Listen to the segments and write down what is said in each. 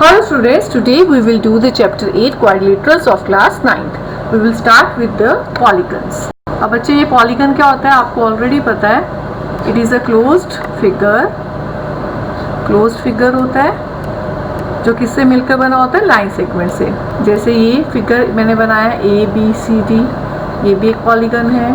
Hello students, today we will do the chapter 8 quadrilaterals of class 9th. We will start with the polygons. अब बच्चे ये polygon क्या होता है आपको ऑलरेडी पता है. It is a closed figure होता है जो किससे मिलकर बना होता है, लाइन सेगमेंट से. जैसे ये फिगर मैंने बनाया ABCD, ये भी एक पॉलीगन है.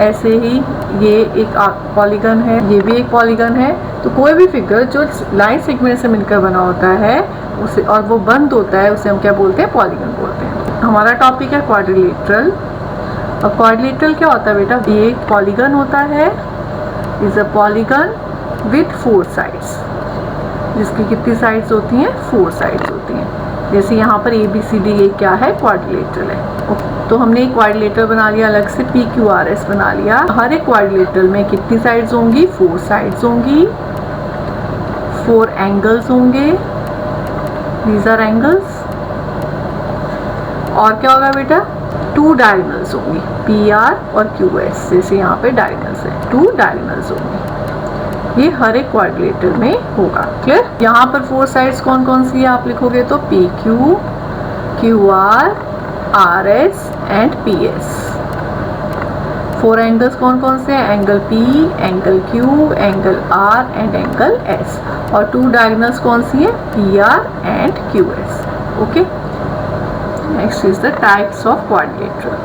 ऐसे ही ये एक पॉलीगन है, ये भी एक पॉलीगन है. तो कोई भी फिगर जो लाइन सेगमेंट से मिलकर बना होता है उसे और वो बंद होता है उसे हम क्या बोलते हैं, पॉलीगन बोलते हैं. हमारा टॉपिक है क्वाड्रिलेटरल. और क्वाड्रिलेटरल क्या होता है बेटा, ये एक पॉलीगन होता है, is a polygon with 4 sides. जिसकी कितनी साइड्स होती हैं, 4 साइड्स होती हैं. जैसे यहाँ पर ABCD ये क्या है, क्वाड्रिलेटरल है. तो हमने एक क्वाड्रिलेटरल बना लिया, अलग से PQRS बना लिया. हर एक क्वाड्रिलेटरल में कितनी साइड्स होंगी, 4 साइड्स होंगी, 4 एंगल्स होंगे, these are angles. और क्या होगा बेटा, 2 डायगोनल्स होंगी, PR और QS. जैसे यहाँ पे डायगोनल्स है, 2 डायगोनल्स होंगी. ये हर एक क्वाड्रिलेटरल में होगा. क्लियर. यहाँ पर 4 साइड्स कौन कौन सी है आप लिखोगे तो PQ, QR, RS and PS. 4 angles कौन कौन से हैं, angle P, angle Q, angle R and angle S. और 2 डायगोनल्स कौन सी है, PR and QS. Okay. Next is the types of quadrilateral.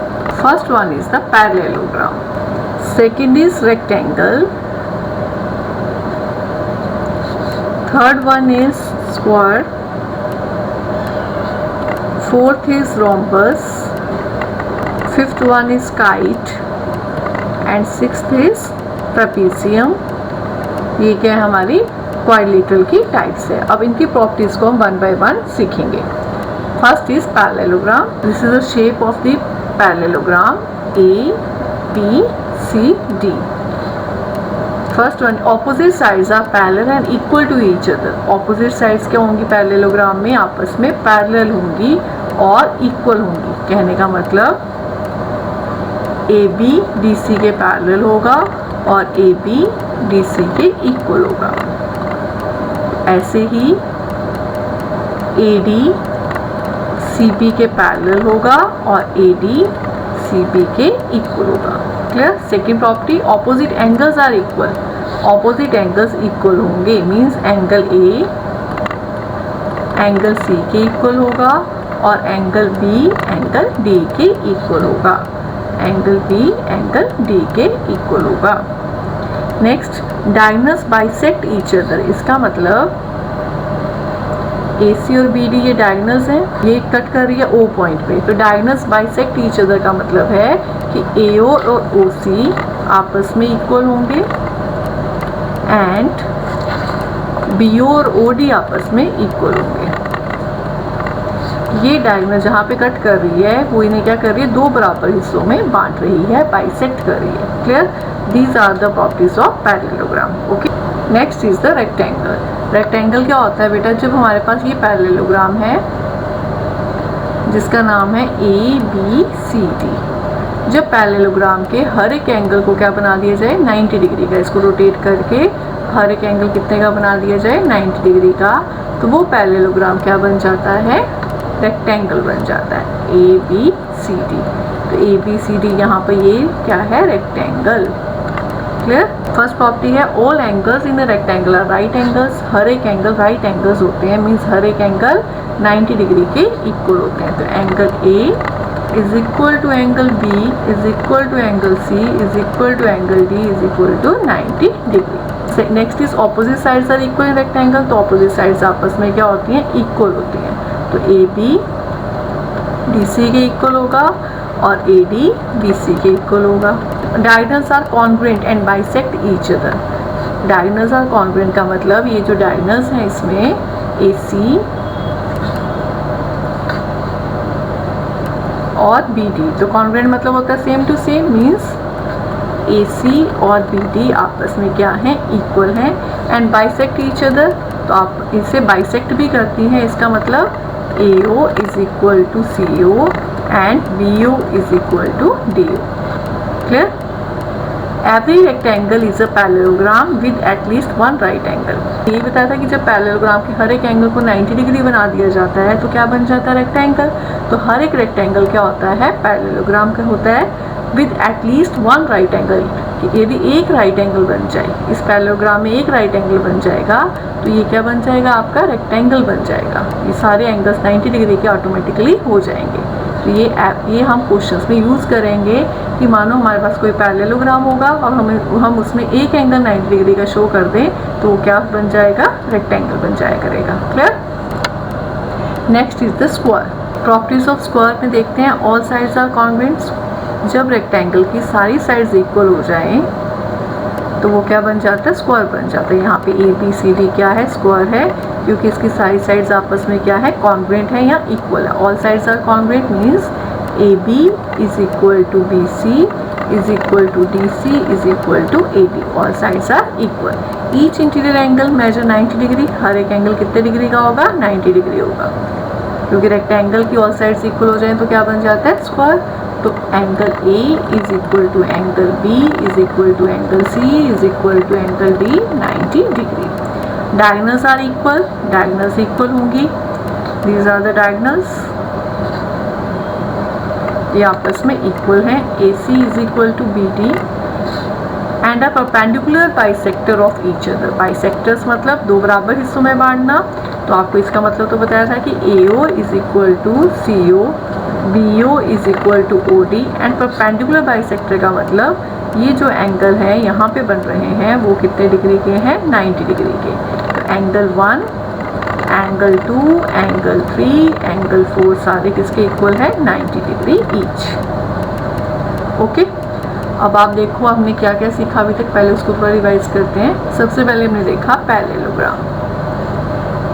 First one is the parallelogram. Second is rectangle. Third one is square. Fourth is rhombus. Fifth one is kite and sixth is trapezium. ये क्या है, हमारी quadrilateral की types है. अब इनकी properties को हम 1 by 1 सीखेंगे. First is parallelogram. This is the shape of the parallelogram ABCD. First one, opposite sides are parallel and equal to each other. Opposite sides क्या होंगी पैरेललोग्राम में, आपस में पैरेलल होंगी और इक्वल होंगी. कहने का मतलब AB DC के पैरेलल होगा और AB DC के इक्वल होगा. ऐसे ही AD CB के पैरेलल होगा और AD CB के इक्वल होगा. Clear. Second property, opposite angles are equal. Opposite angles equal होंगे means angle A angle C के इक्वल होगा और एंगल B एंगल D के इक्वल होगा. एंगल B एंगल D के इक्वल होगा. Next, diagonals bisect each other. इसका मतलब AC और BD ये डायगोनल्स हैं, ये कट कर रही है O पॉइंट पे. तो डायगोनल्स बाइसेक्ट ईच अदर का मतलब है कि AO और OC आपस में इक्वल होंगे एंड BO और OD आपस में इक्वल होंगे. ये डायगोनल जहाँ पे कट कर रही है वो इन्हें क्या कर रही है, 2 बराबर हिस्सों में बांट रही है, बाइसेक्ट कर रही है. Clear. These are the properties of parallelogram. Okay. Next is the rectangle. Rectangle क्या होता है बेटा, जब हमारे पास ये पैरेललोग्राम है जिसका नाम है ABCD. जब पैरेललोग्राम के हर एक एंगल को क्या बना दिया जाए, 90 डिग्री का. इसको रोटेट करके हर एक एंगल कितने का बना दिया जाए, 90 डिग्री का. तो वो पैरेललोग्राम क्या बन जाता है, रेक्टेंगल बन जाता है, ABCD. तो ABCD यहाँ पर ये क्या है, रेक्टेंगल. क्लियर. फर्स्ट प्रॉपर्टी है, all angles in the rectangle are right angles. हर एक एंगल राइट एंगल्स होते हैं मीन्स हर एक एंगल 90 डिग्री के इक्वल होते हैं. तो angle A is equal to angle B is equal to angle C is equal to angle D is equal to 90 degree. Next is opposite sides are equal in rectangle. तो opposite sides आपस में क्या होती हैं, equal होती हैं. तो AB DC के इक्वल होगा और AD BC के इक्वल होगा. Diagonals are congruent and bisect each other. Diagonals are congruent का मतलब ये जो डायगोनल्स हैं इसमें AC और BD, तो कॉन्ग्रुएंट मतलब होता है same to same means AC और BD आपस में क्या हैं, इक्वल हैं. एंड बाइसेक्ट ईच अदर, तो आप इसे बाइसेक्ट भी करती हैं. इसका मतलब AO is equal to CO and BO is equal to DO. Clear. Every rectangle is a parallelogram with at least one right angle. ये बताया था कि जब पैरेललोग्राम के हर एक एंगल को 90 डिग्री बना दिया जाता है तो क्या बन जाता है रेक्टेंगल। तो हर एक रेक्टेंगल क्या होता है, पैरेललोग्राम का होता है with at least one right angle. यदि एक राइट एंगल बन जाए, इस पैरेललोग्राम में एक राइट एंगल बन जाएगा तो ये क्या बन जाएगा, आपका रेक्टेंगल बन जाएगा। ये सारे एंगल्स 90 डिग्री के ऑटोमेटिकली हो जाएंगे। तो ये हम क्वेश्चंस में यूज़ करेंगे कि मानो हमारे पास कोई पैरेललोग्राम होगा और हम उसमें एक एंगल 90 डिग्री का शो कर दें तो वो क्या बन जाएगा, रेक्टेंगल बन जाया करेगा। Clear. Next is the square. Properties of square में देखते हैं, ऑल साइड्स आर कॉन्ग्रुएंट। जब रेक्टेंगल की सारी साइड्स इक्वल हो जाएं तो वो क्या बन जाता है, स्क्वायर बन जाता है। यहाँ पे ABCD क्या है, स्क्वायर है, क्योंकि इसकी सारी साइड्स आपस में क्या है, कॉन्ग्रुएंट है या इक्वल है। All sides are congruent means AB is equal to BC is equal to DC is equal to AD। All sides are equal. Each interior angle measure 90 degree. हर एक एंगल कितने डिग्री का होगा, 90 degree होगा, क्योंकि rectangle की all sides equal हो जाए तो क्या बन जाता है, स्क्वायर। तो angle A is equal to angle B is equal to angle C is equal to angle D 90 degree. Diagonals are equal, diagonals equal होंगी। दीज आर द डायगोनल्स, ये आपस में इक्वल हैं। AC is equal to BD and a perpendicular bisector of each other. Bisectors मतलब दो बराबर हिस्सों में बांटना। तो आपको इसका मतलब तो बताया था कि AO is equal to CO, BO is equal to OD and perpendicular bisector का मतलब ये जो एंगल है यहाँ पे बन रहे हैं वो कितने डिग्री के हैं, 90 डिग्री के। तो एंगल 1, एंगल 2, एंगल 3, एंगल 4 सारे किसके इक्वल है, 90 डिग्री ईच। ओके, अब आप देखो हमने क्या क्या सीखा अभी तक, पहले उसको थोड़ा रिवाइज करते हैं। सबसे पहले हमने देखा पैरेललोग्राम।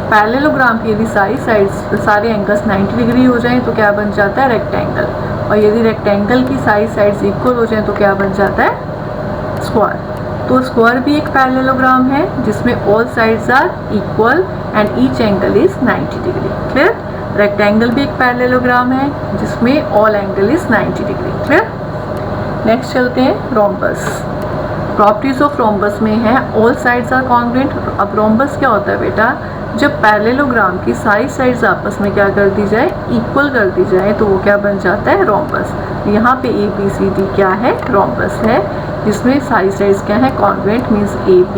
पैरेललोग्राम की यदि सारी साइड्स सारे एंगल्स 90 डिग्री हो जाएं तो क्या बन जाता है, रेक्टेंगल। और यदि रेक्टेंगल की सारी साइड्स इक्वल हो जाएं तो क्या बन जाता है, स्क्वायर। तो स्क्वायर भी एक पैरेललोग्राम है जिसमें all sides are equal and each angle is 90 degree. Clear. Rectangle भी एक पैरेललोग्राम है जिसमें all angle is 90 degree. Clear. Next चलते हैं रोम्बस। प्रॉपर्टीज ऑफ रोम्बस में है ऑल साइड्स आर कॉन्ग्रुएंट। अब रोम्बस क्या होता है बेटा, जब पैरेललोग्राम की सारी साइड्स आपस में क्या कर दी जाए, इक्वल कर दी जाए तो वो क्या बन जाता है, रोम्बस। यहाँ पे ABCD क्या है, रोम्बस है, जिसमें सारी साइड्स क्या है, congruent means AB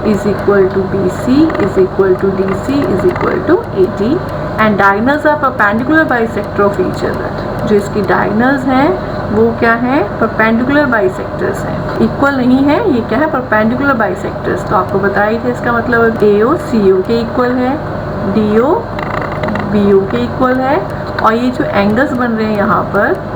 is equal to BC is equal to DC is equal to AD and diagonals are perpendicular bisector of each other. जो इसकी डायगोनल्स हैं वो क्या है, परपेंडिकुलर बाइसेक्टर्स हैं, इक्वल नहीं है, ये क्या है, परपेंडिकुलर बाइसेक्टर्स। तो आपको बताया था इसका मतलब AO CO के इक्वल है, DO BO के इक्वल है। और ये जो एंगल्स बन रहे हैं यहाँ पर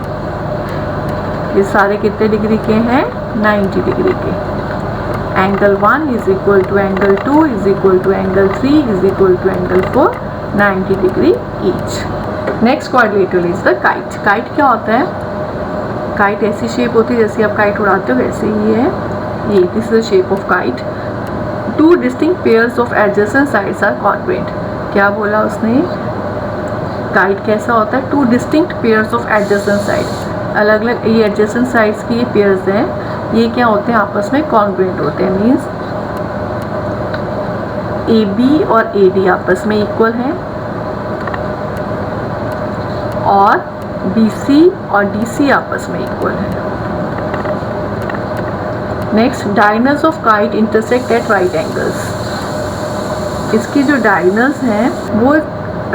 ये सारे कितने डिग्री के हैं, 90 डिग्री के। Angle 1 is equal to angle 2 is equal to angle 3 is equal to angle 4 90 degree each. Next quadrilateral is the kite. Kite क्या होता है, काइट ऐसी शेप होती है जैसे आप काइट उड़ाते हो वैसे ही है ये। This is the shape of kite. Two distinct pairs of adjacent sides are congruent. क्या बोला उसने, काइट कैसा होता है, two distinct pairs of adjacent sides. अलग अलग ये एडजेसेंट साइड्स की ये पेयर्स हैं, ये क्या होते हैं, आपस में कॉन्ग्रुएंट होते हैं। मीन्स AB और AD आपस में इक्वल हैं और BC और DC आपस में इक्वल है। Next, diagonals of kite intersect at right angles. इसकी जो डायगोनल्स हैं वो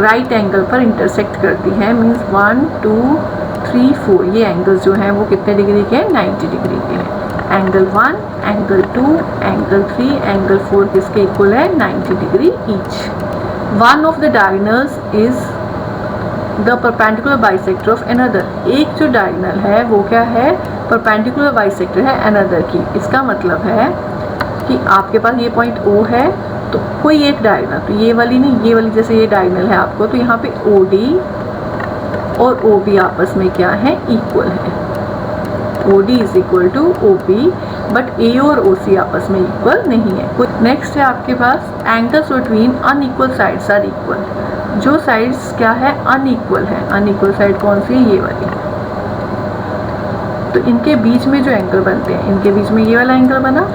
राइट एंगल पर इंटरसेक्ट करती हैं। मीन्स 1 2 3 4 ये एंगल्स जो हैं वो कितने डिग्री के हैं, 90 डिग्री के हैं। एंगल 1, एंगल 2, एंगल 3, एंगल 4 किसके इक्वल है, 90 degree each. One of the diagonals is the perpendicular bisector of another. एक जो डायगोनल है वो क्या है, परपेंडिकुलर बाइसेक्टर है अनदर की। इसका मतलब है कि आपके पास ये पॉइंट O है तो कोई एक डायगोनल, तो ये वाली नहीं, ये वाली जैसे ये डायगोनल है आपको, तो यहाँ पे OD और OB आपस में क्या है, इक्वल है। OD is equal to OB, but A और OC आपस में इक्वल नहीं है। नेक्स्ट है आपके पास angles between unequal sides are equal. जो साइड्स क्या है, अनइक्वल है। अनइक्वल साइड कौन सी है, ये वाली। तो इनके बीच में जो एंगल बनते हैं, इनके बीच में ये वाला एंगल बना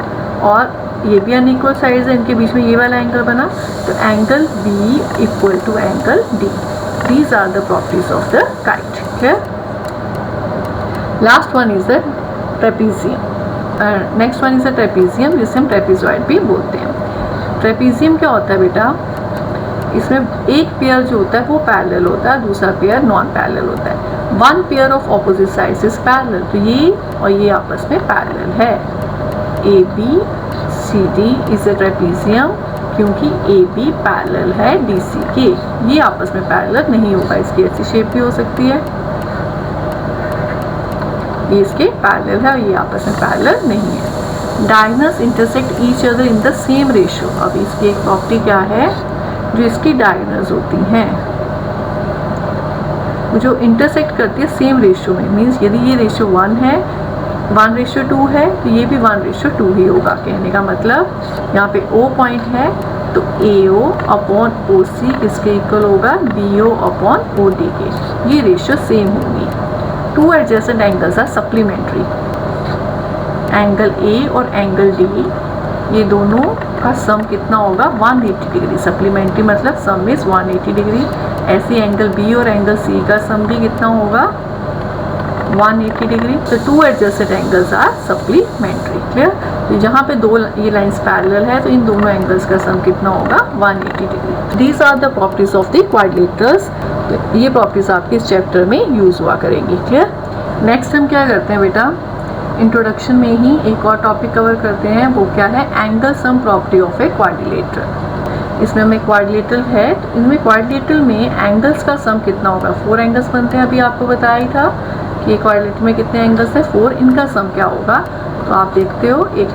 और ये भी अनइक्वल साइड्स है, इनके बीच में ये वाला एंगल बना, तो angle B equal to angle D. These are the properties of the kite. Clear? Last one is the trapezium. Next one is the trapezium, जिसे हम trapezoid भी बोलते हैं. Trapezium क्या होता है बेटा? इसमें एक पेयर जो होता है वो पैरेलल होता है, दूसरा पेयर नॉन पैरेलल होता है. One pair of opposite sides is parallel, तो ये और ये आपस में पैरेलल है. A B C D is a trapezium, क्योंकि ए बी पैरेलल है डी सी के. ये आपस में पैरेलल नहीं होगा, इसकी ऐसी शेप भी हो सकती है, ये इसके पैरेलल है और ये आपस में पैरेलल नहीं है. Diagonals intersect each other in the same ratio. अब इसकी एक प्रॉपर्टी क्या है, जो इसकी डायगोनल्स होती हैं जो इंटरसेक्ट करती है सेम रेशियो में, मीन्स यदि ये रेशियो 1 है, 1:2 है, तो ये भी 1:2 ही होगा. कहने का मतलब यहाँ पे O पॉइंट है तो AO अपॉन OC किसके इक्वल होगा, BO अपॉन OD के. ये रेशियो सेम होगी. Two adjacent angles are supplementary. Angle A और एंगल D ये दोनों का सम कितना होगा, 180 डिग्री. सप्लीमेंट्री मतलब सम इज 180 डिग्री. ऐसे एंगल B और एंगल C का सम भी कितना होगा, 180 डिग्री. तो two adjusted angles are supplementary. Clear? तो जहाँ पे दो ये लाइंस पैरेलल है तो इन दोनों एंगल्स का सम कितना होगा, 180 degree. These are the properties of the quadrilaterals. तो ये प्रॉपर्टीज आपके इस चैप्टर में यूज हुआ करेंगी. क्लियर? नेक्स्ट हम क्या करते हैं बेटा, इंट्रोडक्शन में ही एक और टॉपिक कवर करते हैं, वो क्या है, angle sum property of a quadrilateral. इसमें हमें क्वाड्रिलेटरल है, तो इनमें क्वाड्रिलेटरल में एंगल्स का सम कितना होगा, 4 एंगल्स बनते हैं. अभी आपको बताया ही था कि क्वाड्रिलेटरल में कितने एंगल्स है, 4. इनका सम क्या होगा, तो आप देखते हो एक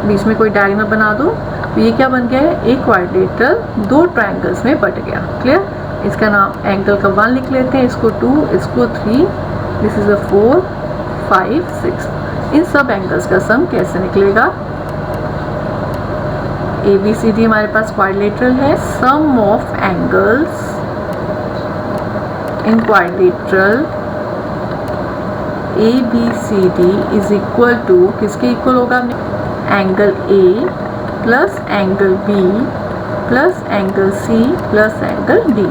बीच में कोई डायगोनल बना दो, तो ये क्या बन गया है, एक क्वाड्रिलेटरल 2 ट्रायंगल्स में बट गया. क्लियर? इसका नाम एंगल का 1 लिख लेते हैं, इसको 2, इसको 3, दिस इज अ 4, 5, 6. इन सब एंगल्स का सम कैसे निकलेगा, ए बी सी डी हमारे पास क्वाड्रिलेटरल है. Sum of angles in quadrilateral A B C D is equal to, किसके इक्वल होगा, angle A plus angle B plus angle C plus angle D.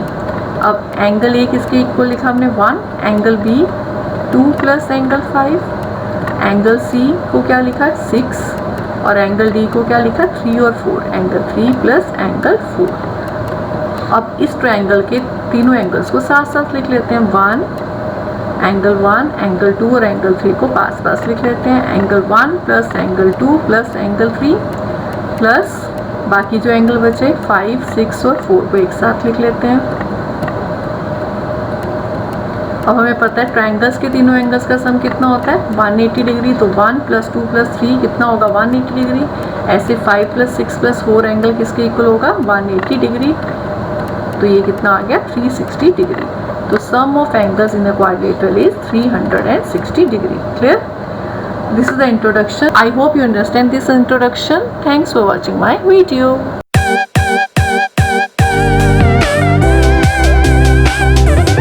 अब एंगल ए किसके इक्वल लिखा हमने, 1, angle B 2 plus angle 5, angle C को क्या लिखा, 6, और एंगल डी को क्या लिखा, 3 और 4, एंगल 3 प्लस एंगल 4. अब इस ट्रायंगल के तीनों एंगल्स को साथ साथ लिख लेते हैं. 1, एंगल 2 और एंगल 3 को पास पास लिख लेते हैं. Angle 1 plus angle 2 plus angle 3 plus बाकी जो एंगल बचे 5, 6 और 4 को एक साथ लिख लेते हैं. अब हमें पता है ट्रायंगल्स के तीनों एंगल्स का सम कितना होता है, 180 डिग्री. तो 1 + 2 + 3 कितना होगा, 180 डिग्री. ऐसे 5 + 6 + 4 एंगल किसके इक्वल होगा, 180 डिग्री. तो ये कितना आ गया, 360 डिग्री. तो sum of angles in a quadrilateral is 360 degree. Clear? This is the introduction. I hope you understand this introduction. Thanks for watching my video.